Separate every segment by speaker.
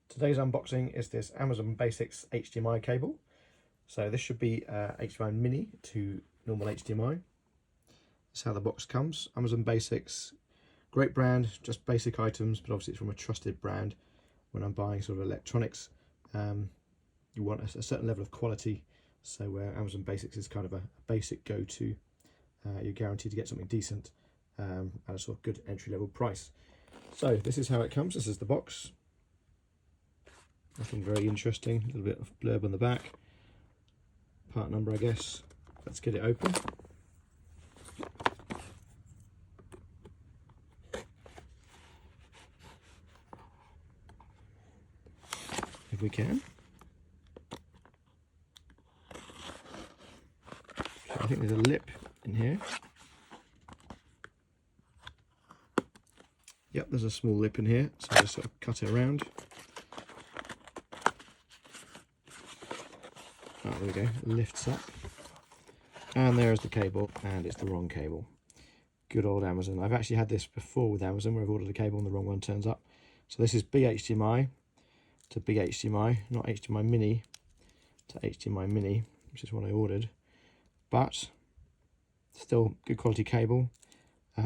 Speaker 1: Today's unboxing is this Amazon Basics HDMI cable. So this should be HDMI mini to normal HDMI. That's how the box comes. Amazon Basics, great brand, just basic items, but obviously it's from a trusted brand. When I'm buying sort of electronics, you want a certain level of quality. So Amazon Basics is kind of a basic go-to. You're guaranteed to get something decent at a sort of good entry-level price. So this is how it comes. This is the box. Nothing very interesting. A little bit of blurb on the back. Part number, I guess. Let's get it open. If we can. So I think there's a lip in here. Yep, there's a small lip in here, so I'll just sort of cut it around. Oh, there we go, it lifts up. And there's the cable, and it's the wrong cable. Good old Amazon. I've actually had this before with Amazon, where I've ordered a cable and the wrong one turns up. So this is big HDMI to big HDMI, not HDMI mini to HDMI mini, which is what I ordered. But still good quality cable,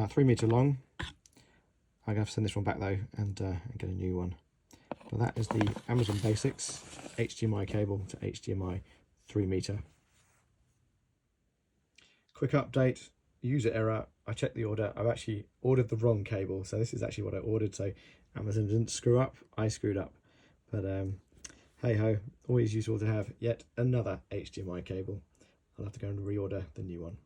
Speaker 1: 3 meter long. I'm going to have to send this one back though and get a new one. But that is the Amazon Basics HDMI cable to HDMI 3 meter. Quick update, user error. I checked the order. I've actually ordered the wrong cable. So this is actually what I ordered. So Amazon didn't screw up, I screwed up. But hey ho, always useful to have yet another HDMI cable. I'll have to go and reorder the new one.